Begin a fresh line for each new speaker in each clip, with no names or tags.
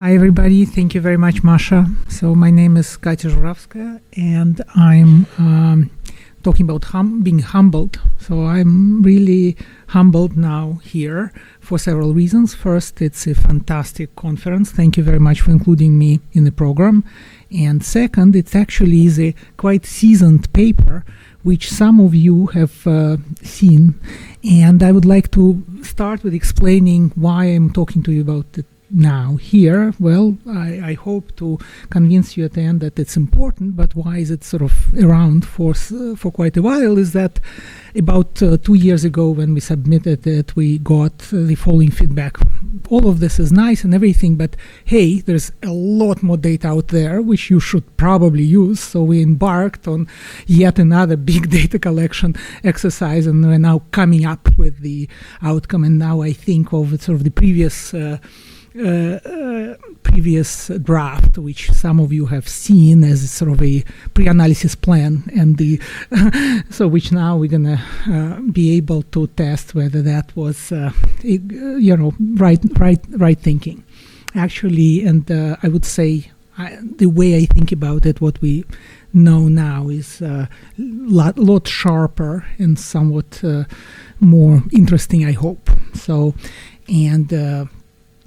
Hi everybody, thank you very much, Masha. So my name is Zhuravskaya and I'm talking about being humbled. So I'm really humbled now here for several reasons. First, it's a fantastic conference. Thank you very much for including me in the program. And second, it actually is a quite seasoned paper which some of you have seen. And I would like to start with explaining why I'm talking to you about it now here. Well, I hope to convince you at the end that it's important, but why is it sort of around for quite a while is that about 2 years ago when we submitted it, we got the following feedback. All of this is nice and everything, but hey, there's a lot more data out there which you should probably use. So we embarked on yet another big data collection exercise, and we're now coming up with the outcome. And now I think of sort of the previous draft, which some of you have seen as sort of a pre-analysis plan, and the so which now we're gonna be able to test whether that was right thinking, actually. And I would say the way I think about it, what we know now is a lot sharper and somewhat more interesting, I hope. So, and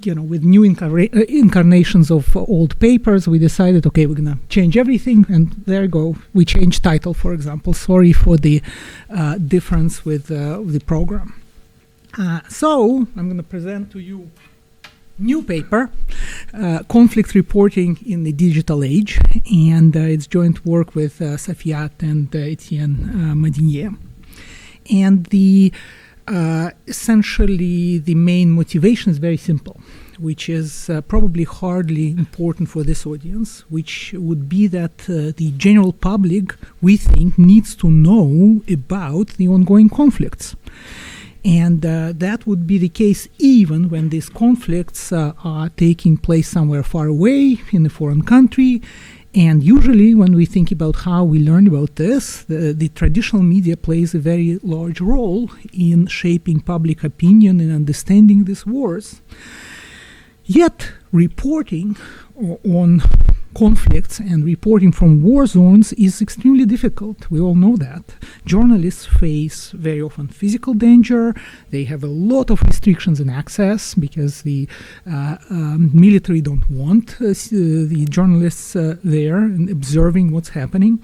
with new incarnations of old papers, we decided, okay, we're going to change everything, and there you go. We changed title, for example. Sorry for the difference with the program. So I'm going to present to you new paper, Conflict Reporting in the Digital Age, and it's joint work with Safiat and Etienne Madinier. And essentially, the main motivation is very simple, which is probably hardly important for this audience, which would be that the general public, we think, needs to know about the ongoing conflicts. And that would be the case even when these conflicts are taking place somewhere far away in a foreign country. And usually when we think about how we learn about this, the traditional media plays a very large role in shaping public opinion and understanding these wars. Yet reporting on conflicts and reporting from war zones is extremely difficult. We all know that. Journalists face very often physical danger. They have a lot of restrictions in access because the military don't want the journalists there and observing what's happening.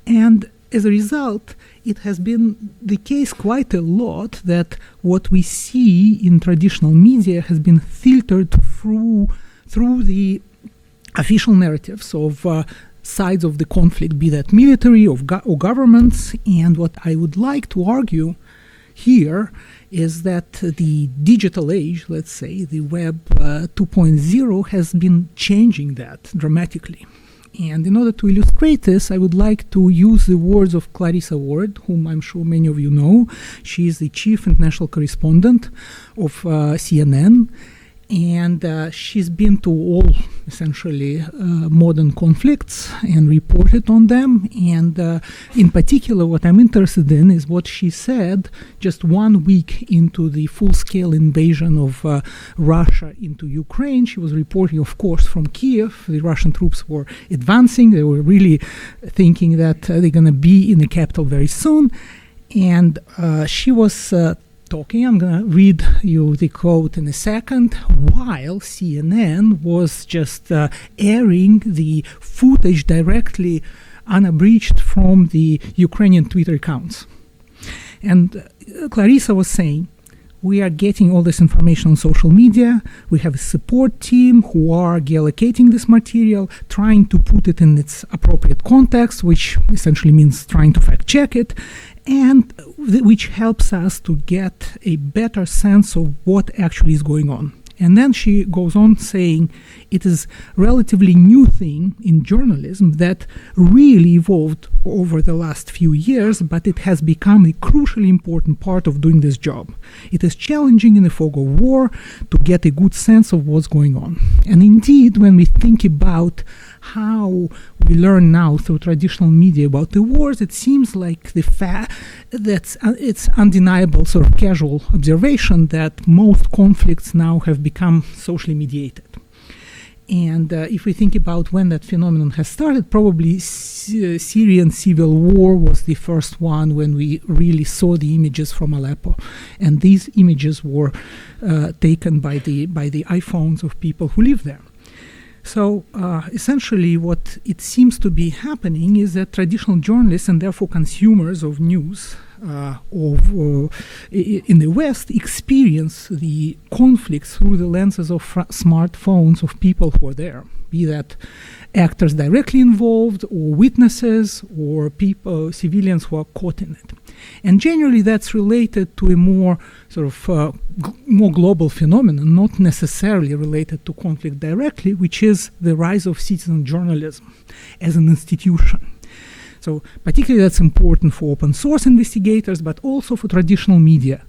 And as a result, it has been the case quite a lot that what we see in traditional media has been filtered through the official narratives of sides of the conflict, be that military or governments. And what I would like to argue here is that the digital age, let's say, the Web 2.0, has been changing that dramatically. And in order to illustrate this, I would like to use the words of Clarissa Ward, whom I'm sure many of you know. She is the chief international correspondent of CNN. And she's been to all, essentially, modern conflicts and reported on them. And in particular, what I'm interested in is what she said just 1 week into the full-scale invasion of Russia into Ukraine. She was reporting, of course, from Kiev. The Russian troops were advancing. They were really thinking that they're going to be in the capital very soon. And she was talking. I'm going to read you the quote in a second, while CNN was just airing the footage directly unabridged from the Ukrainian Twitter accounts. And Clarissa was saying, we are getting all this information on social media. We have a support team who are geolocating this material, trying to put it in its appropriate context, which essentially means trying to fact check it, and which helps us to get a better sense of what actually is going on. And then she goes on saying it is a relatively new thing in journalism that really evolved over the last few years, but it has become a crucially important part of doing this job. It is challenging in the fog of war to get a good sense of what's going on. And indeed, when we think about how we learn now through traditional media about the wars, it seems like it's undeniable sort of casual observation that most conflicts now have become socially mediated. And if we think about when that phenomenon has started, probably Syrian civil war was the first one when we really saw the images from Aleppo. And these images were taken by the iPhones of people who live there. So essentially what it seems to be happening is that traditional journalists and therefore consumers of news in the West experience the conflicts through the lenses of smartphones of people who are there, be that actors directly involved or witnesses or people, civilians who are caught in it. And generally that's related to a more sort of more global phenomenon, not necessarily related to conflict directly, which is the rise of citizen journalism as an institution. So particularly that's important for open source investigators, but also for traditional media.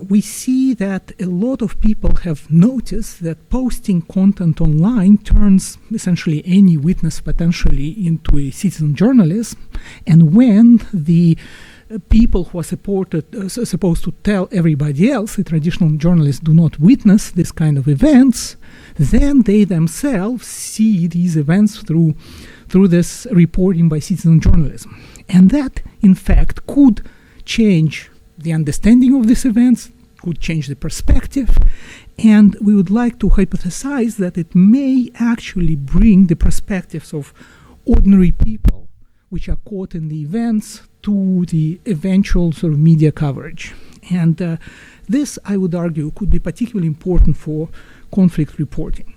We see that a lot of people have noticed that posting content online turns essentially any witness potentially into a citizen journalist. And when the people who are supposed to tell everybody else, the traditional journalists, do not witness this kind of events, then they themselves see these events through this reporting by citizen journalism. And that, in fact, could change the understanding of these events, could change the perspective, and we would like to hypothesize that it may actually bring the perspectives of ordinary people which are caught in the events to the eventual sort of media coverage. And this, I would argue, could be particularly important for conflict reporting.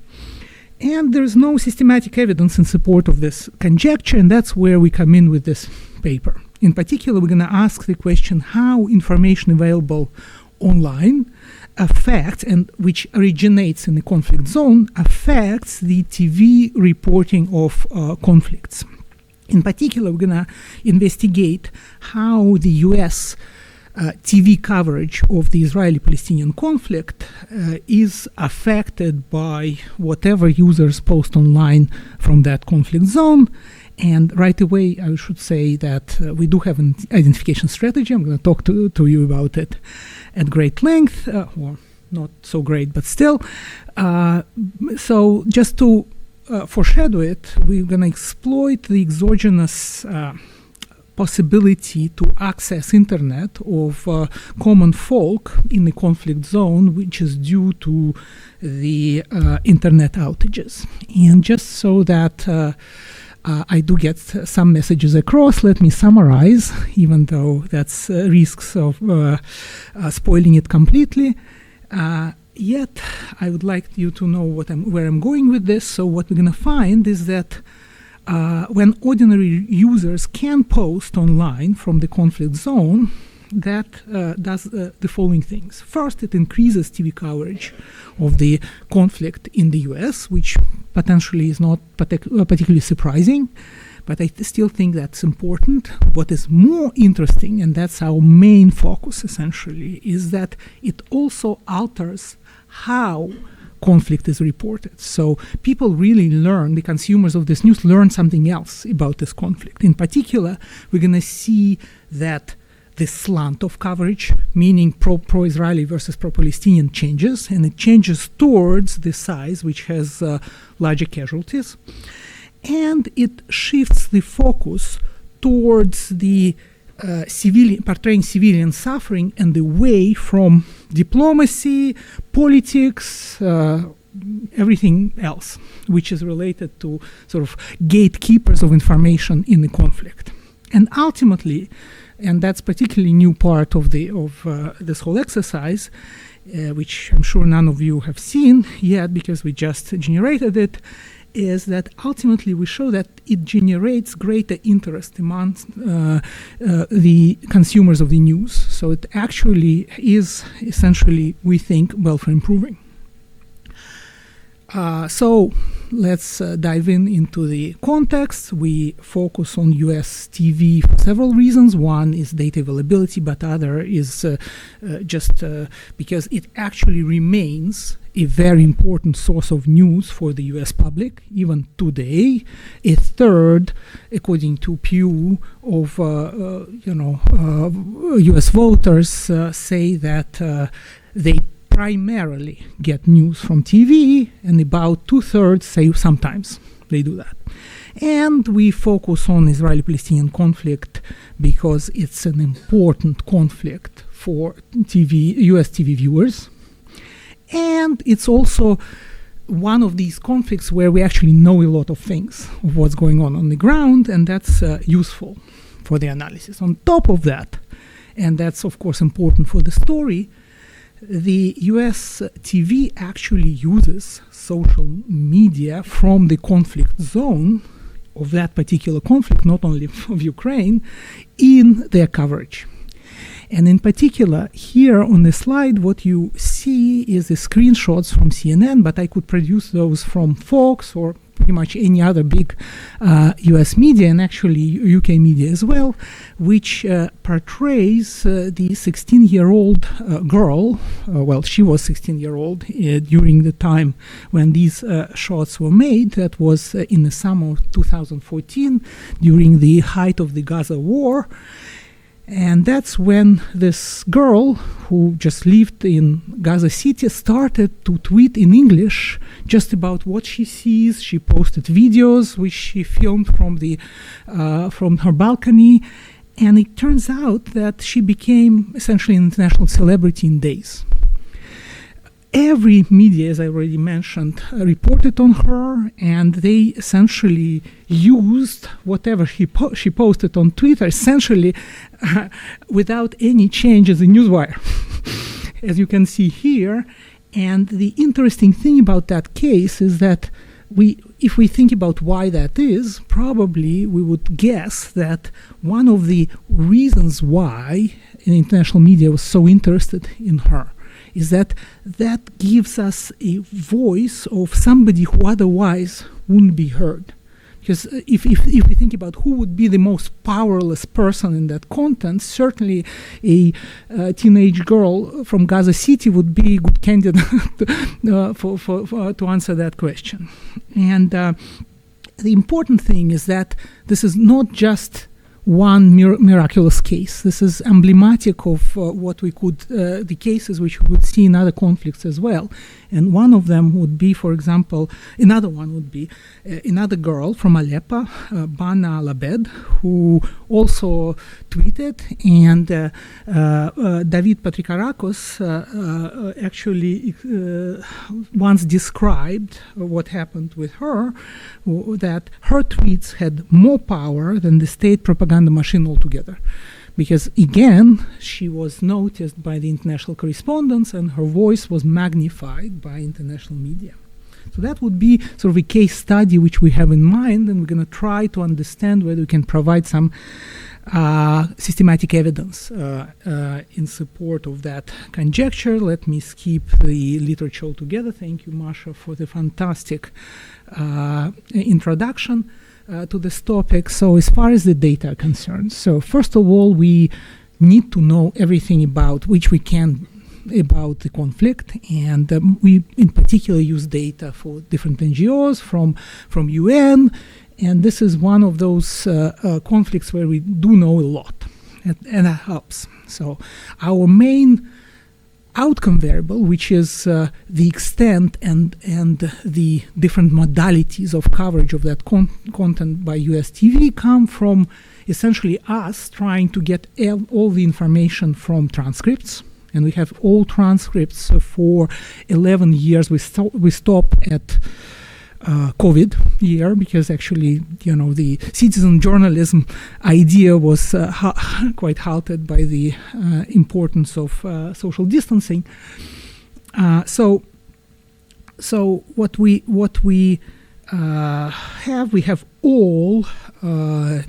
And there is no systematic evidence in support of this conjecture, and that's where we come in with this paper. In particular, we're going to ask the question how information available online affects, and which originates in the conflict zone, affects the TV reporting of conflicts. In particular, we're going to investigate how the US TV coverage of the Israeli-Palestinian conflict is affected by whatever users post online from that conflict zone. And right away, I should say that we do have an identification strategy. I'm going to talk to you about it at great length, or not so great, but still. So just to foreshadow it, we're going to exploit the exogenous possibility to access internet of common folk in the conflict zone, which is due to the internet outages. And just so that I do get some messages across, let me summarize, even though that's risks of spoiling it completely. Yet, I would like you to know where I'm going with this. So what we're going to find is that when ordinary users can post online from the conflict zone, that does the following things. First, it increases TV coverage of the conflict in the US, which potentially is not particularly surprising, but I still think that's important. What is more interesting, and that's our main focus essentially, is that it also alters how conflict is reported. So people really learn, the consumers of this news learn something else about this conflict. In particular, we're going to see that the slant of coverage, meaning pro-Israeli versus pro-Palestinian, changes, and it changes towards the size which has larger casualties. And it shifts the focus towards the portraying civilian suffering and away from diplomacy, politics, everything else, which is related to sort of gatekeepers of information in the conflict. And ultimately, and that's particularly new part of this whole exercise, which I'm sure none of you have seen yet because we just generated it, is that ultimately we show that it generates greater interest amongst the consumers of the news. So it actually is essentially, we think, welfare improving. So let's dive into the context. We focus on US TV for several reasons. One is data availability, but other is just because it actually remains a very important source of news for the US public, even today. A third, according to Pew, of US voters say that they primarily get news from TV, and about 2/3 say sometimes they do that. And we focus on Israeli-Palestinian conflict because it's an important conflict for US TV viewers. And it's also one of these conflicts where we actually know a lot of things of what's going on the ground, and that's useful for the analysis. On top of that, and that's of course important for the story, the US TV actually uses social media from the conflict zone of that particular conflict, not only of Ukraine, in their coverage. And in particular, here on the slide, what you see is the screenshots from CNN, but I could produce those from Fox or pretty much any other big US media, and actually UK media as well, which portrays the 16-year-old girl, well, she was 16-year-old during the time when these shots were made. That was in the summer of 2014, during the height of the Gaza war. And that's when this girl, who just lived in Gaza City, started to tweet in English just about what she sees. She posted videos which she filmed from her balcony, and it turns out that she became essentially an international celebrity in days. Every media, as I already mentioned, reported on her, and they essentially used whatever she posted on Twitter, essentially without any changes in Newswire, as you can see here. And the interesting thing about that case is that if we think about why that is, probably we would guess that one of the reasons why the international media was so interested in her is that gives us a voice of somebody who otherwise wouldn't be heard. Because if we think about who would be the most powerless person in that content, certainly a teenage girl from Gaza City would be a good candidate to answer that question. And the important thing is that this is not just one miraculous case. This is emblematic of what we could, the cases which we would see in other conflicts as well. And one of them would be, for example, another one would be another girl from Aleppo, Bana Labed, who also tweeted, and David Patrikarakos actually once described what happened with her, that her tweets had more power than the state propaganda machine altogether. Because again, she was noticed by the international correspondents and her voice was magnified by international media. So that would be sort of a case study which we have in mind, and we're going to try to understand whether we can provide some systematic evidence in support of that conjecture. Let me skip the literature altogether. Thank you, Masha, for the fantastic introduction to this topic. So as far as the data are concerned, so first of all, we need to know everything about which we can about the conflict, and we in particular use data for different NGOs from UN, and this is one of those conflicts where we do know a lot, and that helps. So our main outcome variable, which is the extent and the different modalities of coverage of that content by US TV, come from essentially us trying to get all the information from transcripts. And we have all transcripts for 11 years. We stop at COVID year, because actually, the citizen journalism idea was quite halted by the importance of social distancing. So what we have all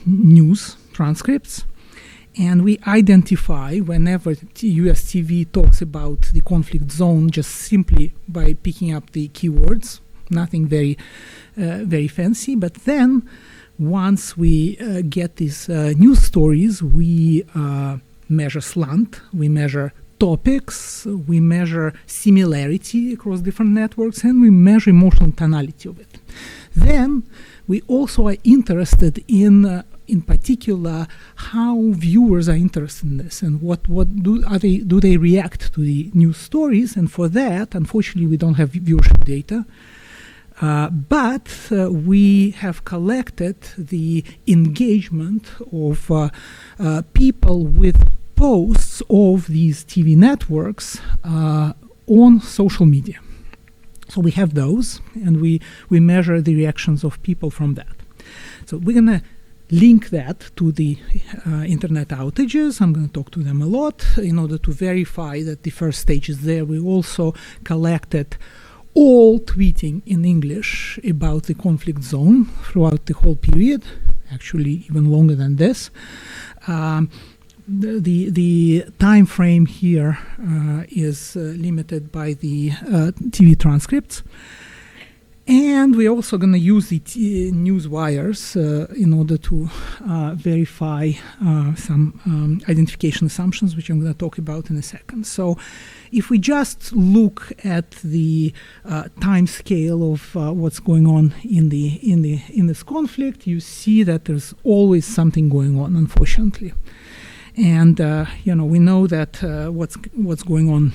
news transcripts. And we identify whenever US TV talks about the conflict zone just simply by picking up the keywords, nothing very fancy. But then once we get these news stories, we measure slant, we measure topics, we measure similarity across different networks, and we measure emotional tonality of it. Then we also are interested in in particular, how viewers are interested in this and what do they react to the news stories. And for that, unfortunately, we don't have viewership data. But we have collected the engagement of people with posts of these TV networks on social media. So we have those, and we measure the reactions of people from that. So we're going to link that to the internet outages. I'm going to talk to them a lot in order to verify that the first stage is there. We also collected all tweeting in English about the conflict zone throughout the whole period, actually even longer than this. The time frame here is limited by the TV transcripts. And we're also going to use the news wires in order to verify some identification assumptions, which I'm going to talk about in a second. So if we just look at the time scale of what's going on in this conflict, you see that there's always something going on, unfortunately. And we know that what's going on,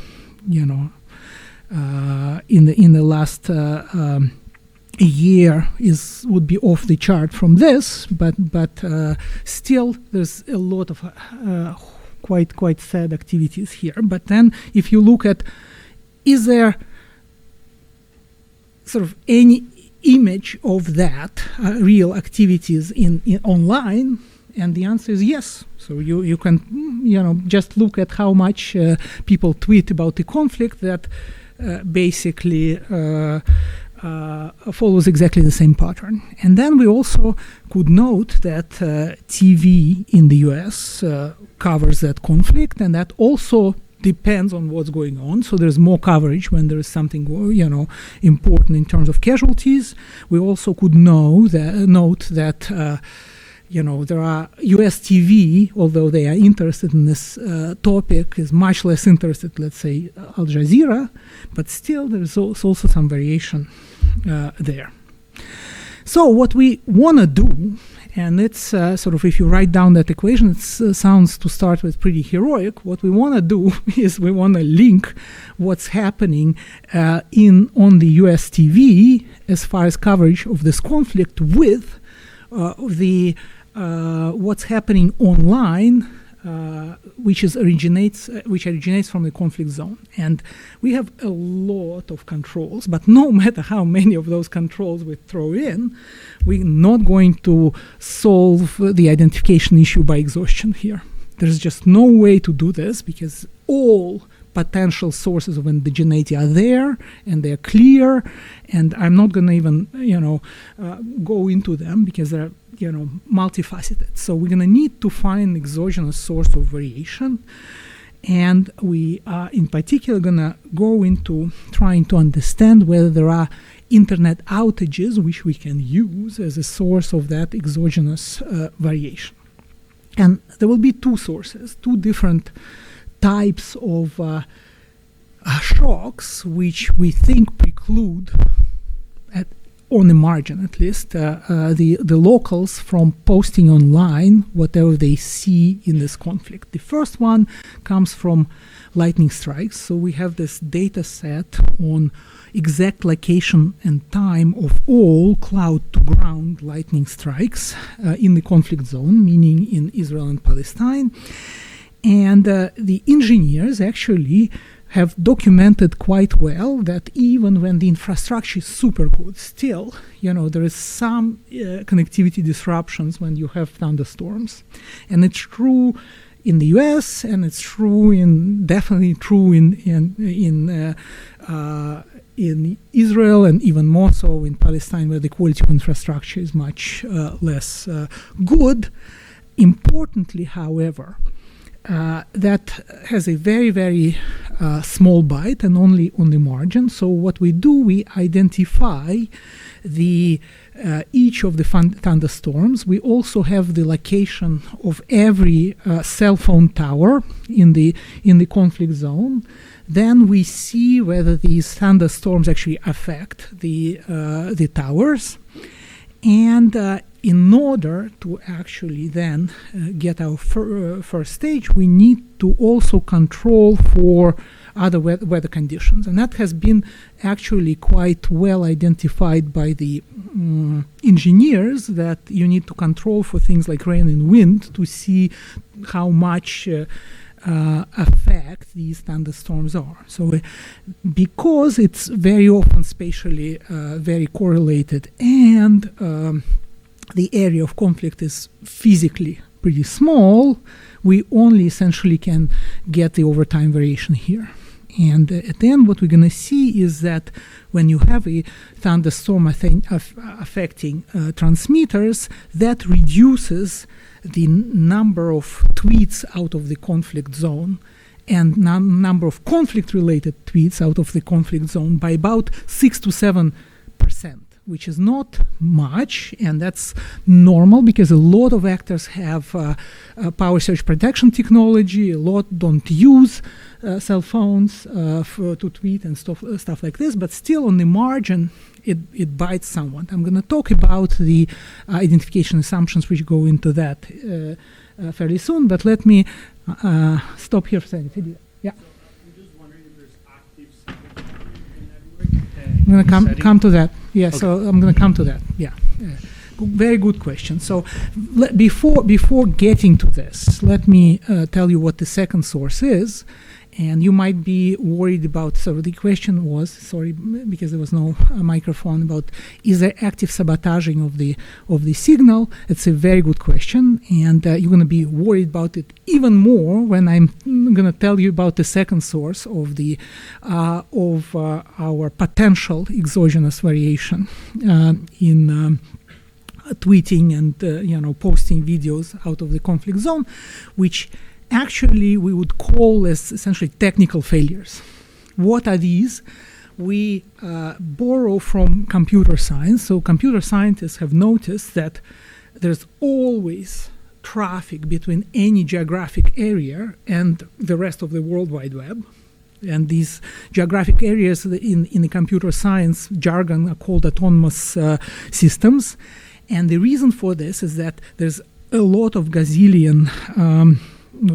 in the last year would be off the chart from this, but still there's a lot of quite sad activities here. But then if you look at, is there sort of any image of that real activities in online? And the answer is yes. So you can just look at how much people tweet about the conflict that basically follows exactly the same pattern. And then we also could note that TV in the US covers that conflict, and that also depends on what's going on. So there's more coverage when there is something important in terms of casualties. We also could note that there are US TV, although they are interested in this topic, is much less interested, let's say, Al Jazeera, but still there's also some variation there. So what we want to do, and it's sort of, if you write down that equation, it sounds to start with pretty heroic. What we want to do is we want to link what's happening on the US TV as far as coverage of this conflict with what's happening online, which originates from the conflict zone. And we have a lot of controls, but no matter how many of those controls we throw in, we're not going to solve the identification issue by exhaustion here. There's just no way to do this because all potential sources of indigeneity are there and they're clear, and I'm not going to even go into them because they're multifaceted. So we're going to need to find exogenous source of variation, and we are in particular going to go into trying to understand whether there are internet outages which we can use as a source of that exogenous variation. And there will be two sources, two different types of shocks which we think preclude, on the margin at least, the locals from posting online whatever they see in this conflict. The first one comes from lightning strikes. So we have this data set on exact location and time of all cloud-to-ground lightning strikes in the conflict zone, meaning in Israel and Palestine. And the engineers actually have documented quite well that even when the infrastructure is super good, still, there is some connectivity disruptions when you have thunderstorms. And it's true in the US, and it's definitely true in Israel, and even more so in Palestine, where the quality of infrastructure is much less good. Importantly, however, that has a very, very small bite and only on the margin. So what we do, we identify each of the thunderstorms. We also have the location of every cell phone tower in the conflict zone. Then we see whether these thunderstorms actually affect the towers. And in order to actually then get our first stage, we need to also control for other weather conditions. And that has been actually quite well identified by the engineers, that you need to control for things like rain and wind to see how much effect these thunderstorms are. So because it's very often spatially very correlated, and the area of conflict is physically pretty small, we only essentially can get the overtime variation here. And at the end, what we're going to see is that when you have a thunderstorm affecting transmitters, that reduces the number of tweets out of the conflict zone and number of conflict-related tweets out of the conflict zone by about 6 to 7%, which is not much, and that's normal because a lot of actors have power surge protection technology. A lot don't use cell phones to tweet and stuff like this, but still on the margin it bites somewhat. I'm going to talk about the identification assumptions which go into that fairly soon, but let me stop here for a second. Yeah. I'm going to come to that. Yeah, okay. So I'm going to come to that. Yeah, very good question. So before getting to this, let me tell you what the second source is. And you might be worried about, so the question was, sorry, because there was no microphone, about is there active sabotaging of the signal? It's a very good question, and you're going to be worried about it even more when I'm going to tell you about the second source of the our potential exogenous variation in tweeting and posting videos out of the conflict zone, which actually we would call as essentially technical failures. What are these? We borrow from computer science. So computer scientists have noticed that there's always traffic between any geographic area and the rest of the World Wide Web. And these geographic areas in the computer science jargon are called autonomous systems. And the reason for this is that there's a lot of gazillion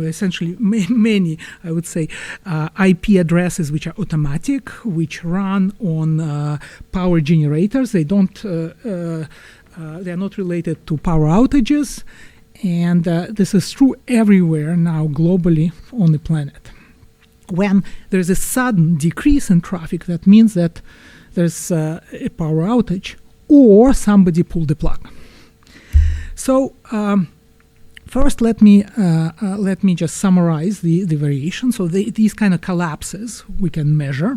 essentially many, I would say, IP addresses which are automatic, which run on power generators. They don't, they are not related to power outages, and this is true everywhere now globally on the planet. When there's a sudden decrease in traffic, that means that there's a power outage or somebody pulled the plug. So first, let me just summarize the variation. So these kind of collapses we can measure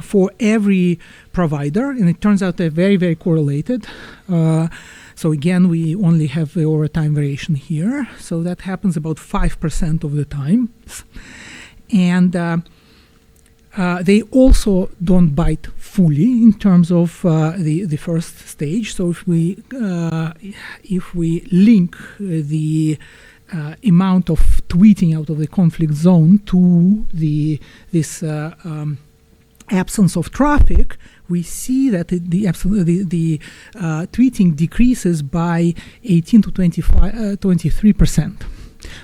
for every provider, and it turns out they're very, very correlated. So again, we only have the overtime variation here. So that happens about 5% of the time. And they also don't bite fully in terms of the first stage. So if we link the amount of tweeting out of the conflict zone to this absence of traffic, we see that the tweeting decreases by 18 to 23%.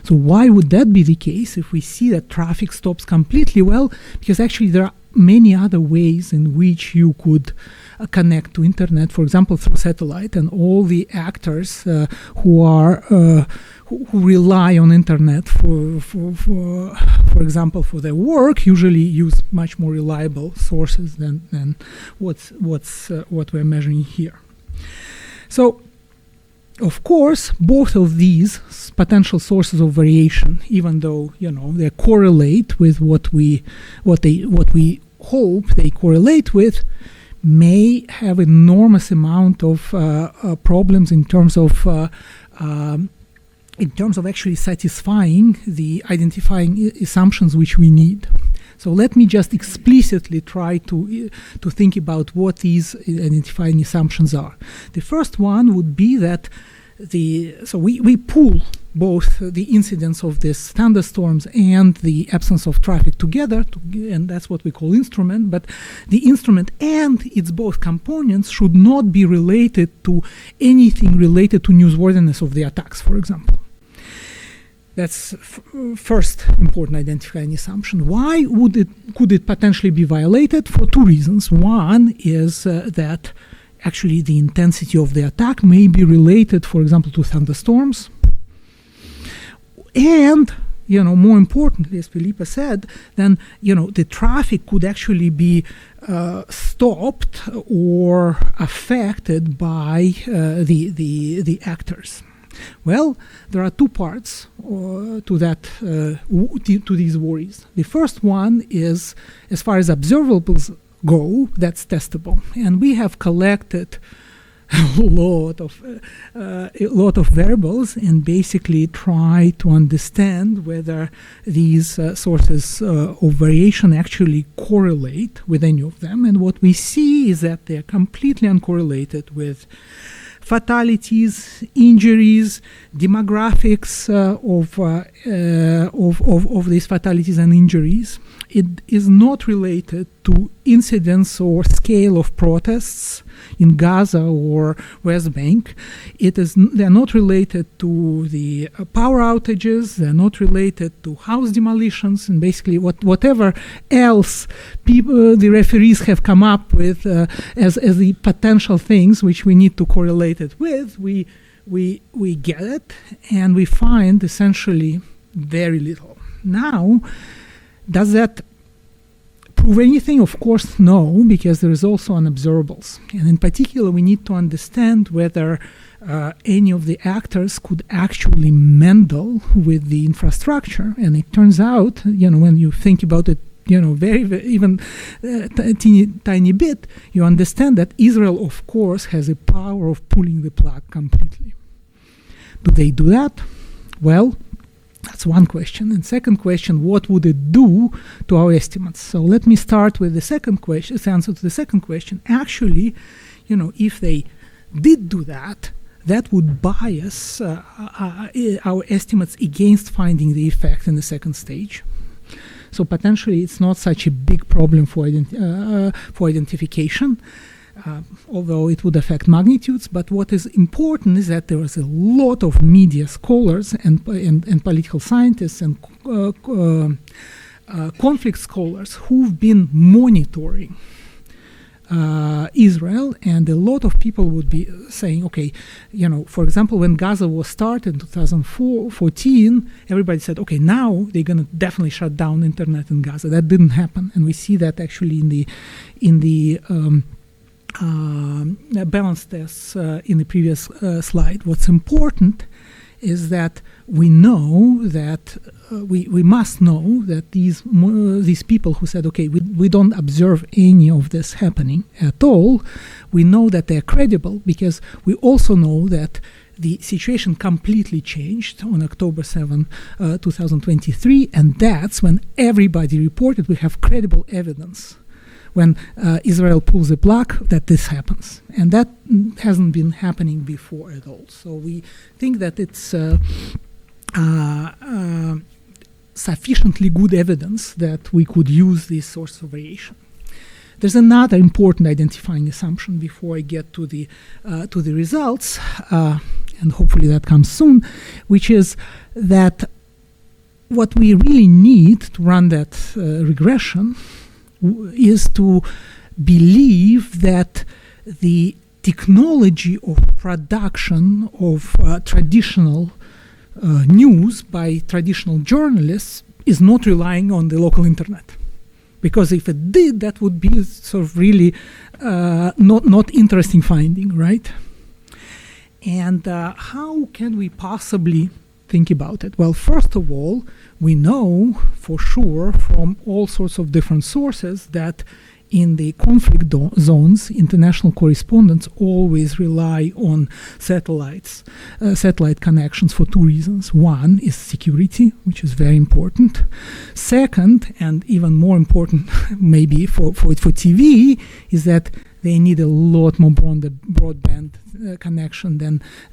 So why would that be the case if we see that traffic stops completely? Well, because actually there are many other ways in which you could connect to internet, for example, through satellite, and all the actors who rely on internet for example, for their work, usually use much more reliable sources than what we're measuring here. So, of course, both of these potential sources of variation, even though they correlate with what we hope they correlate with, may have enormous amount of problems in terms of actually satisfying the identifying assumptions which we need. So let me just explicitly try to think about what these identifying assumptions are. The first one would be that so we pool both the incidence of these thunderstorms and the absence of traffic together, and that's what we call instrument. But the instrument and its both components should not be related to anything related to newsworthiness of the attacks, for example. That's first important identifying assumption. Why could it potentially be violated? For two reasons. One is that actually the intensity of the attack may be related, for example, to thunderstorms. And, more importantly, as Felipe said, then, the traffic could actually be stopped or affected by the actors. Well, there are two parts to that, to these worries. The first one is, as far as observables go, that's testable. And we have collected a lot of variables and basically try to understand whether these sources of variation actually correlate with any of them. And what we see is that they're completely uncorrelated with fatalities, injuries, demographics of these fatalities and injuries. It is not related to incidence or scale of protests in Gaza or West Bank. They're not related to the power outages. They're not related to house demolitions, and basically whatever else the referees have come up with as the potential things which we need to correlate it with. We get it, and we find essentially very little. Now, does that prove anything? Of course, no, because there is also unobservables. And in particular, we need to understand whether any of the actors could actually meddle with the infrastructure. And it turns out, when you think about it, very, very even tiny bit, you understand that Israel, of course, has a power of pulling the plug completely. Do they do that? Well, that's one question. And second question, what would it do to our estimates? So let me start with the second question, the answer to the second question. Actually, if they did do that, that would bias our estimates against finding the effect in the second stage. So potentially it's not such a big problem for identification, although it would affect magnitudes. But what is important is that there is a lot of media scholars and political scientists and conflict scholars who've been monitoring Israel, and a lot of people would be saying, okay, for example, when Gaza was started in 2014, everybody said, okay, now they're going to definitely shut down internet in Gaza. That didn't happen, and we see that actually in the balance tests in the previous slide. What's important is that we know that we must know that these people who said, okay, we don't observe any of this happening at all, we know that they're credible, because we also know that the situation completely changed on October 7, 2023, and that's when everybody reported we have credible evidence when Israel pulls the plug that this happens. And that hasn't been happening before at all. So we think that it's sufficiently good evidence that we could use this source of variation. There's another important identifying assumption before I get to the results, and hopefully that comes soon, which is that what we really need to run that regression is to believe that the technology of production of traditional news by traditional journalists is not relying on the local internet. Because if it did, that would be sort of really not interesting finding, right? And how can we possibly think about it? Well, first of all, we know for sure from all sorts of different sources that in the conflict zones, international correspondents always rely on satellite connections for two reasons. One is security, which is very important. Second, and even more important maybe for TV, is that they need a lot more broadband connection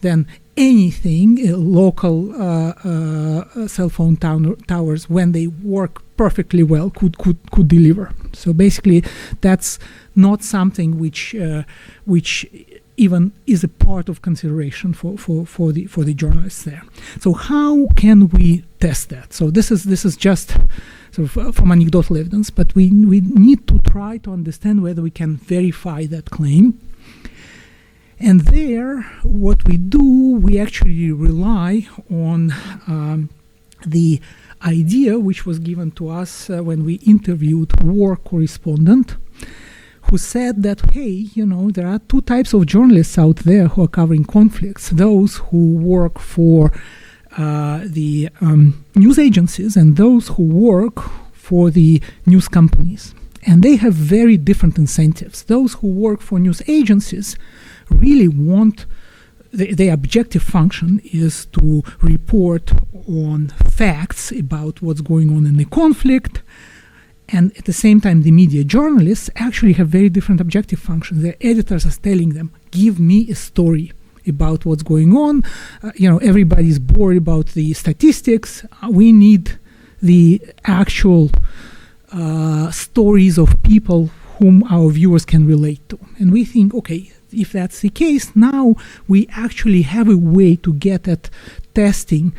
than anything local cell phone towers, when they work perfectly well, could deliver. So basically, that's not something which even is a part of consideration for the journalists there. So how can we test that? So this is just sort of from anecdotal evidence, but we need to try to understand whether we can verify that claim. And there, what we do, we actually rely on the idea which was given to us when we interviewed war correspondent, who said that, hey, there are two types of journalists out there who are covering conflicts: those who work for the news agencies and those who work for the news companies. And they have very different incentives. Those who work for news agencies really want, their objective function is to report on facts about what's going on in the conflict. And at the same time, the media journalists actually have very different objective functions. Their editors are telling them, give me a story about what's going on. Everybody's bored about the statistics. We need the actual stories of people whom our viewers can relate to. And we think, okay, if that's the case, now we actually have a way to get at testing,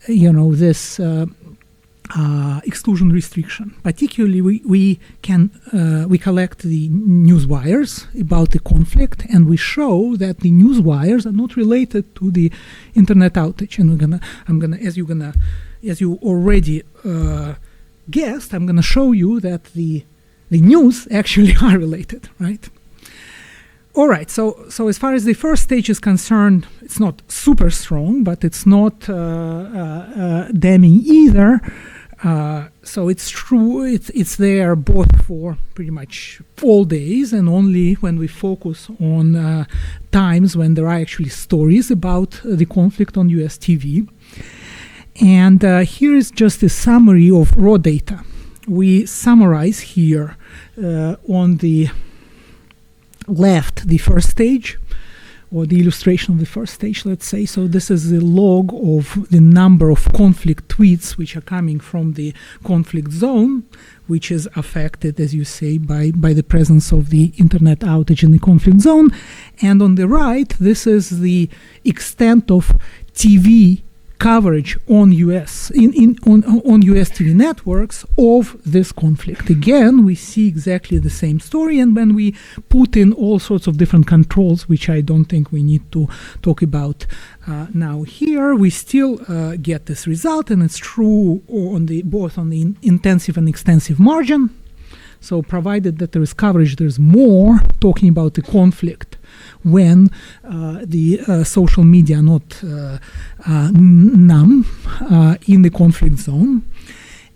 this exclusion restriction. Particularly, we collect the news wires about the conflict, and we show that the news wires are not related to the internet outage. And I'm gonna, as you already guessed, I'm gonna show you that the news actually are related, right? All right, so as far as the first stage is concerned, it's not super strong, but it's not damning either. So it's true, it's there both for pretty much all days, and only when we focus on times when there are actually stories about the conflict on US TV. And here is just a summary of raw data. We summarize here on the left the first stage, or the illustration of the first stage, let's say. So this is the log of the number of conflict tweets which are coming from the conflict zone, which is affected, as you say, by the presence of the internet outage in the conflict zone. And on the right, this is the extent of TV coverage on US on US TV networks of this conflict. Again, we see exactly the same story, and when we put in all sorts of different controls, which I don't think we need to talk about now here, we still get this result, and it's true on both on the intensive and extensive margin. So provided that there is coverage, there's more talking about the conflict when the social media are not numb in the conflict zone.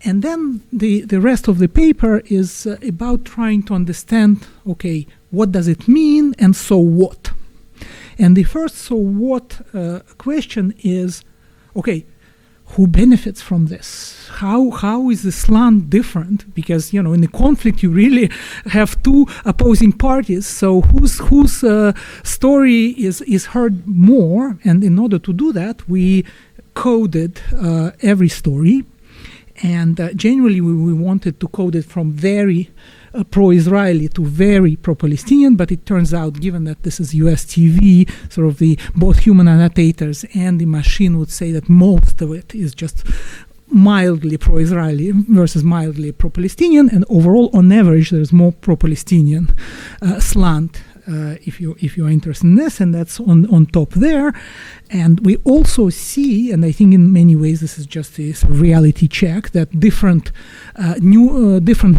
And then the rest of the paper is about trying to understand, okay, what does it mean and so what? And the first so what question is, okay, who benefits from this? How is the slant different? Because in the conflict you really have two opposing parties. So whose story is heard more? And in order to do that, we coded every story, and generally we wanted to code it from very pro-Israeli to very pro-Palestinian, but it turns out, given that this is US TV, sort of the both human annotators and the machine would say that most of it is just mildly pro-Israeli versus mildly pro-Palestinian, and overall, on average, there's more pro-Palestinian slant if you're interested in this, and that's on top there. And we also see, and I think in many ways this is just a reality check, that different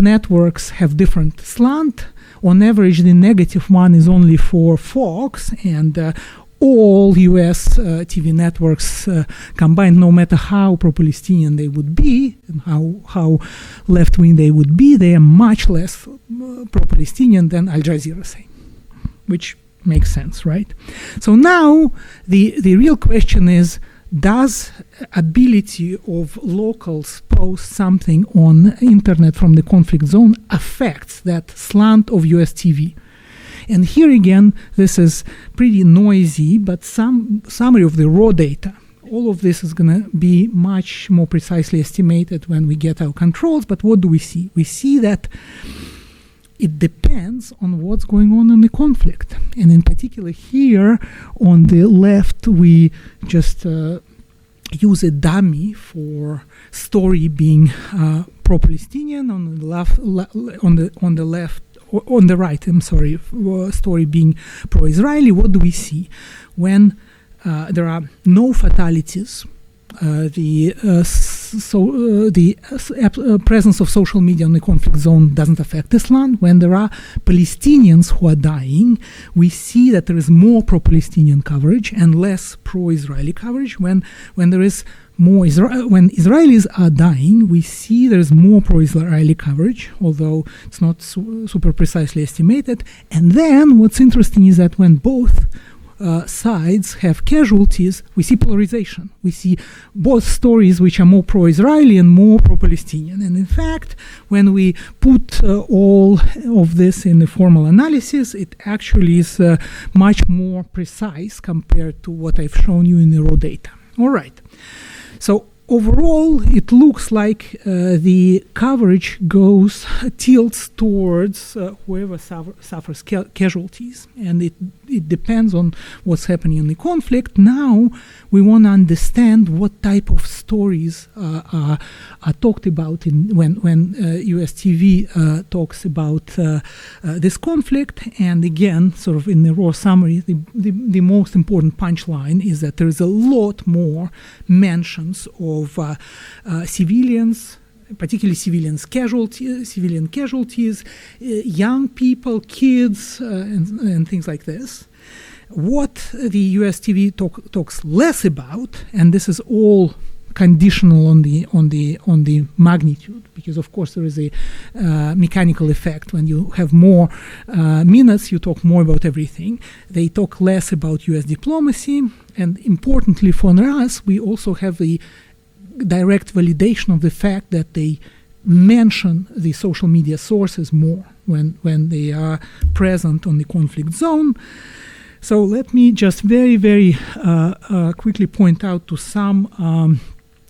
networks have different slant. On average, the negative one is only for Fox, and all US TV networks combined, no matter how pro-Palestinian they would be and how left-wing they would be, they are much less pro-Palestinian than Al Jazeera, say, which makes sense, right? So now the real question is, does ability of locals post something on internet from the conflict zone affects that slant of US TV? And here again, this is pretty noisy, but some summary of the raw data. All of this is going to be much more precisely estimated when we get our controls. But what do we see? We see that it depends on what's going on in the conflict. And in particular here on the left, we just use a dummy for story being pro-Palestinian. On the left, on the right, I'm sorry, story being pro-Israeli. What do we see? When there are no fatalities, the presence of social media in the conflict zone doesn't affect Islam. When there are Palestinians who are dying, we see that there is more pro-Palestinian coverage and less pro-Israeli coverage. When there is more when Israelis are dying, we see there is more pro-Israeli coverage, although it's not super precisely estimated. And then what's interesting is that when both sides have casualties, we see polarization. We see both stories which are more pro-Israeli and more pro-Palestinian. And in fact, when we put all of this in a formal analysis, it actually is much more precise compared to what I've shown you in the raw data. All right. So overall, it looks like the coverage tilts towards whoever suffers casualties, and it depends on what's happening in the conflict. Now we want to understand what type of stories are talked about when US TV talks about this conflict. And again, sort of in the raw summary, the most important punchline is that there is a lot more mentions of civilians, particularly civilian casualties, young people, kids, and things like this. What the US TV talks less about, and this is all conditional on the magnitude, because of course there is a mechanical effect. When you have more minutes, you talk more about everything. They talk less about US diplomacy, and importantly for us, we also have the direct validation of the fact that they mention the social media sources more when they are present on the conflict zone. So let me just very, very quickly point out to some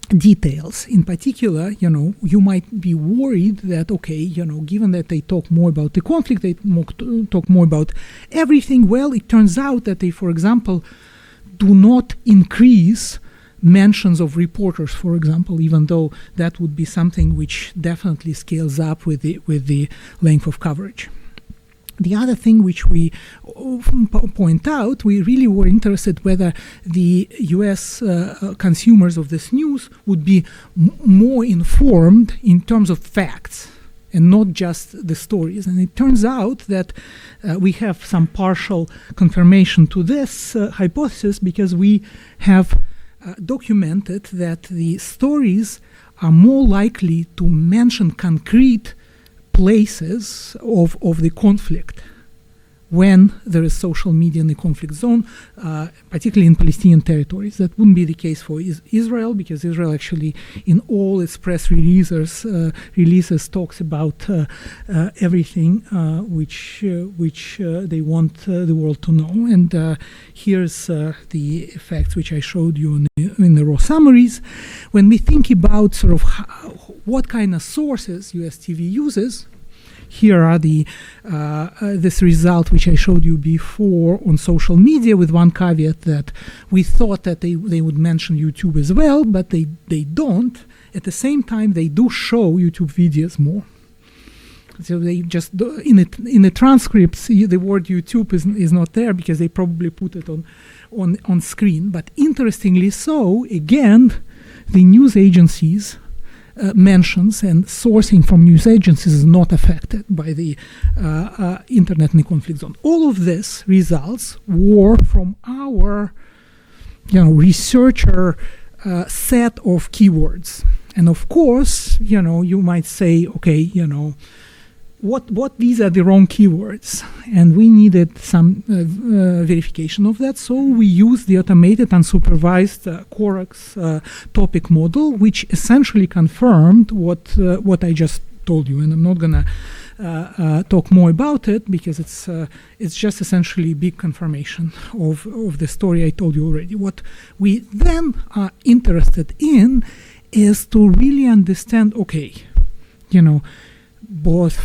details. In particular, you might be worried that, okay, given that they talk more about the conflict, they talk more about everything. Well, it turns out that they, for example, do not increase mentions of reporters, for example, even though that would be something which definitely scales up with the length of coverage. The other thing which we point out, we really were interested whether the US consumers of this news would be more informed in terms of facts and not just the stories. And it turns out that we have some partial confirmation to this hypothesis, because we have documented that the stories are more likely to mention concrete places of the conflict when there is social media in the conflict zone, particularly in Palestinian territories. That wouldn't be the case for Israel, because Israel actually, in all its press releases talks about everything which they want the world to know. And here's the effects which I showed you in the raw summaries. When we think about sort of what kind of sources US TV uses, here are this result which I showed you before on social media, with one caveat that we thought that they would mention YouTube as well, but they don't. At the same time, they do show YouTube videos more. So they just in the transcripts, the word YouTube is not there because they probably put it on screen. But interestingly so, again, the news agencies mentions and sourcing from news agencies is not affected by the internet in the conflict zone. All of this results were from our researcher set of keywords. And of course, you might say, okay, what these are the wrong keywords, and we needed some verification of that. So we used the automated unsupervised Corax topic model, which essentially confirmed what I just told you. And I'm not gonna talk more about it because it's just essentially big confirmation of the story I told you already. What we then are interested in is to really understand, okay, both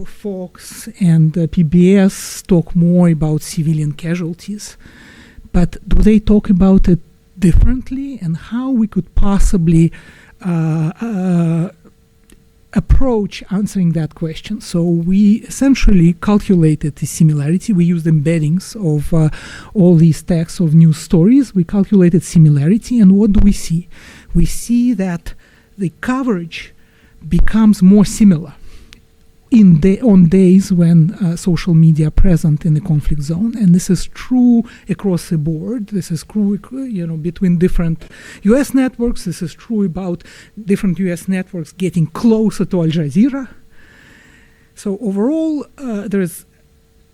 Fox and PBS talk more about civilian casualties, but do they talk about it differently, and how we could possibly approach answering that question? So we essentially calculated the similarity. We used embeddings of all these texts of news stories. We calculated similarity, and what do we see? We see that the coverage becomes more similar on days when social media are present in the conflict zone, and this is true across the board. This is true, between different U.S. networks. This is true about different U.S. networks getting closer to Al Jazeera. So overall, there is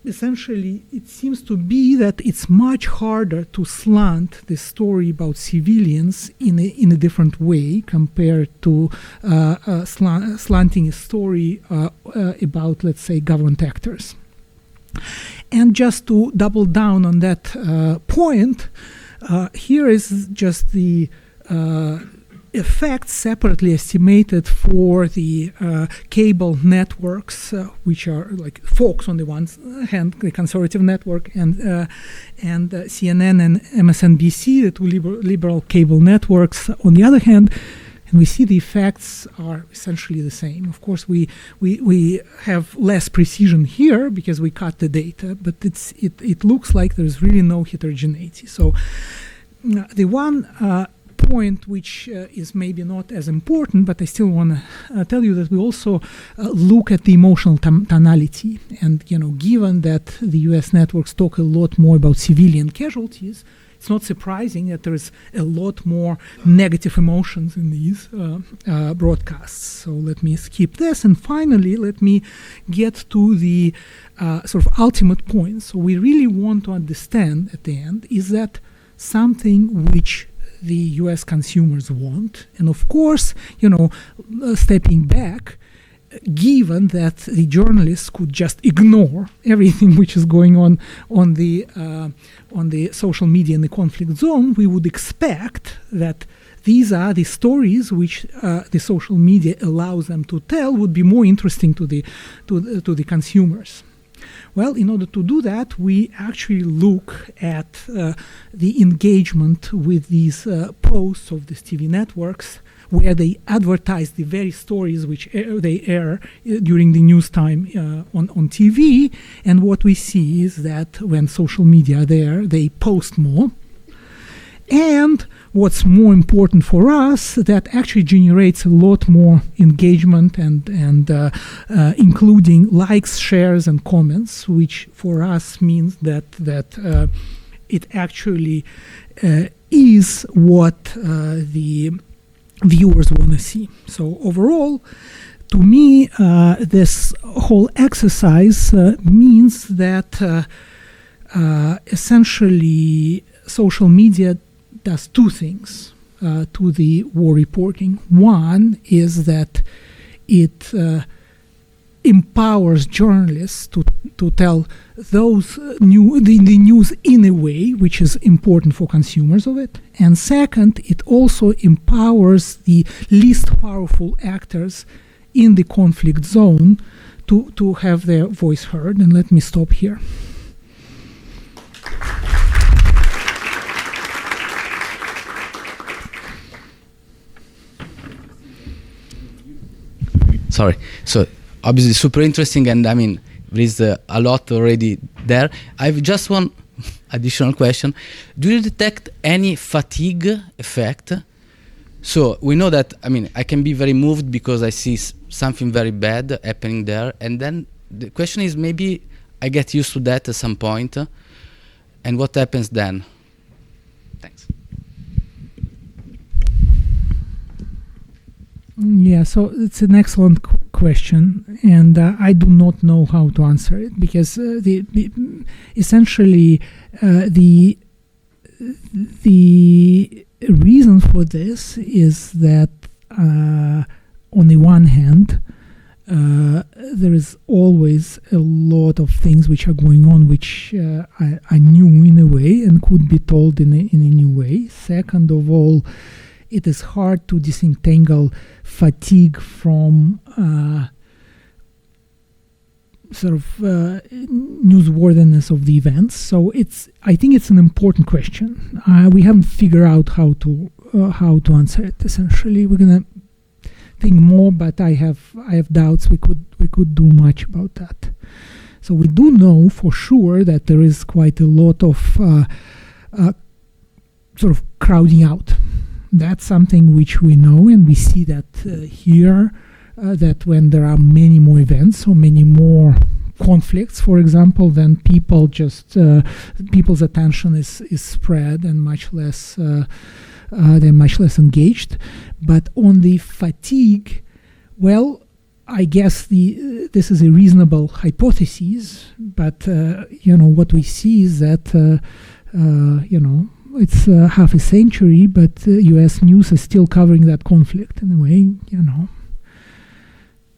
essentially, it seems to be that it's much harder to slant the story about civilians in a different way compared to slanting a story about, let's say, government actors. And just to double down on that point, here is just the effects separately estimated for the cable networks, which are like Fox on the one hand, the conservative network, and CNN and MSNBC, the two liberal cable networks on the other hand. And we see the effects are essentially the same. Of course, we have less precision here because we cut the data, but it looks like there's really no heterogeneity. So the one point which is maybe not as important, but I still want to tell you that we also look at the emotional tonality. And given that the U.S. networks talk a lot more about civilian casualties, it's not surprising that there is a lot more negative emotions in these broadcasts. So let me skip this, and finally let me get to the sort of ultimate point. So we really want to understand at the end, is that something which the U.S. consumers want? And of course, stepping back, given that the journalists could just ignore everything which is going on the social media in the conflict zone, we would expect that these are the stories which the social media allows them to tell would be more interesting to the consumers. Well, in order to do that, we actually look at the engagement with these posts of these TV networks, where they advertise the very stories which they air during the news time on TV. And what we see is that when social media are there, they post more. And what's more important for us, that actually generates a lot more engagement and including likes, shares, and comments, which for us means that it actually is what the viewers want to see. So overall, to me, this whole exercise means that essentially social media does two things to the war reporting. One is that it empowers journalists to tell the news in a way which is important for consumers of it. And second, it also empowers the least powerful actors in the conflict zone to have their voice heard. And let me stop here.
Sorry. So obviously super interesting, and I mean there is a lot already there. I have just one additional question. Do you detect any fatigue effect? So we know that, I mean, I can be very moved because I see something very bad happening there, and then the question is, maybe I get used to that at some point, and what happens then? Thanks.
Yeah, so it's an excellent question, and I do not know how to answer it, because essentially the reason for this is that on the one hand, there is always a lot of things which are going on which are new in a way and could be told in a new way. Second of all, it is hard to disentangle fatigue from newsworthiness of the events. So I think it's an important question. We haven't figured out how to answer it. Essentially, we're gonna think more, but I have doubts we could do much about that. So we do know for sure that there is quite a lot of sort of crowding out. That's something which we know, and we see that here. That when there are many more events or many more conflicts, for example, then people's attention is spread and much less they're much less engaged. But on the fatigue, well, I guess this is a reasonable hypothesis. But what we see is that it's half a century, but U.S. news is still covering that conflict in a way,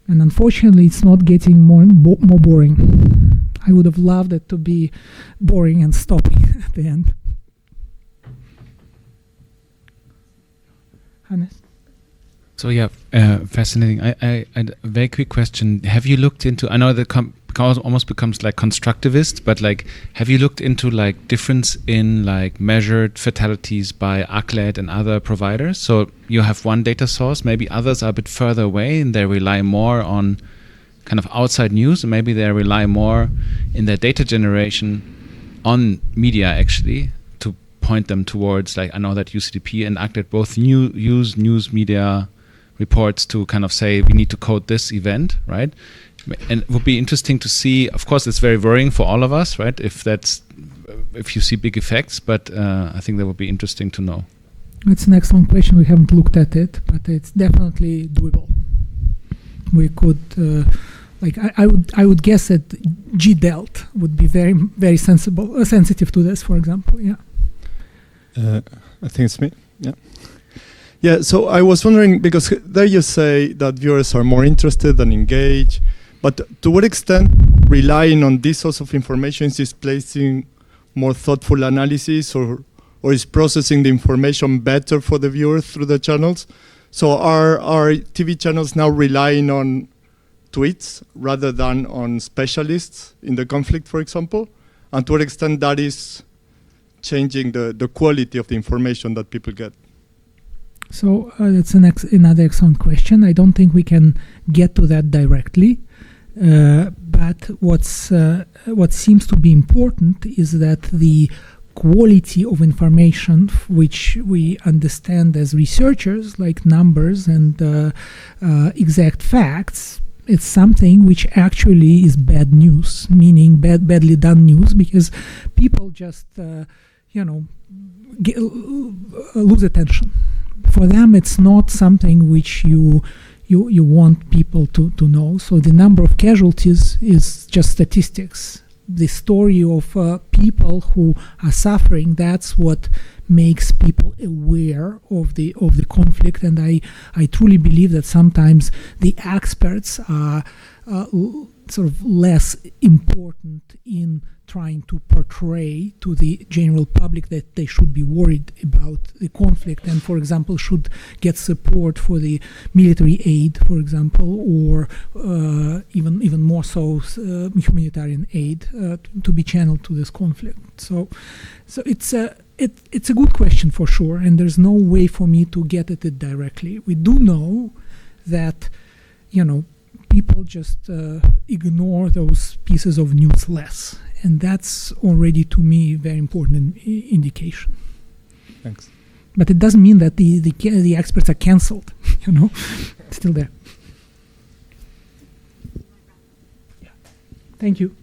And unfortunately, it's not getting more boring. I would have loved it to be boring and stopping at the end. Hannes?
So yeah, fascinating. I a very quick question. Have you looked into? I know that almost becomes like constructivist, but like, have you looked into like difference in like measured fatalities by ACLED and other providers? So you have one data source, maybe others are a bit further away and they rely more on kind of outside news, and maybe they rely more in their data generation on media actually to point them towards, like, I know that UCDP and ACLED both use news media reports to kind of say we need to code this event, right? And it would be interesting to see. Of course, it's very worrying for all of us, right? If you see big effects, but I think that would be interesting to know.
It's an excellent question. We haven't looked at it, but it's definitely doable. We could, I would guess that GDELT would be very, very sensitive to this, for example. Yeah.
I think it's me. Yeah. Yeah. So I was wondering, because there you say that viewers are more interested and engaged. But to what extent relying on this source of information is displacing more thoughtful analysis, or is processing the information better for the viewers through the channels? So are TV channels now relying on tweets rather than on specialists in the conflict, for example? And to what extent that is changing the quality of the information that people get?
So that's another excellent question. I don't think we can get to that directly. But what seems to be important is that the quality of information, which we understand as researchers, like numbers and exact facts, it's something which actually is bad news, meaning badly done news, because people just lose attention. For them, it's not something which you want people to know. So the number of casualties is just statistics. The story of people who are suffering, that's what makes people aware of the conflict. And I truly believe that sometimes the experts are sort of less important in trying to portray to the general public that they should be worried about the conflict and, for example, should get support for the military aid, for example, or even more so humanitarian aid to be channeled to this conflict. So it's a good question for sure, and there's no way for me to get at it directly. We do know that, people just ignore those pieces of news less. And that's already, to me, a very important indication.
Thanks.
But it doesn't mean that the experts are cancelled, Still there. Yeah. Thank you.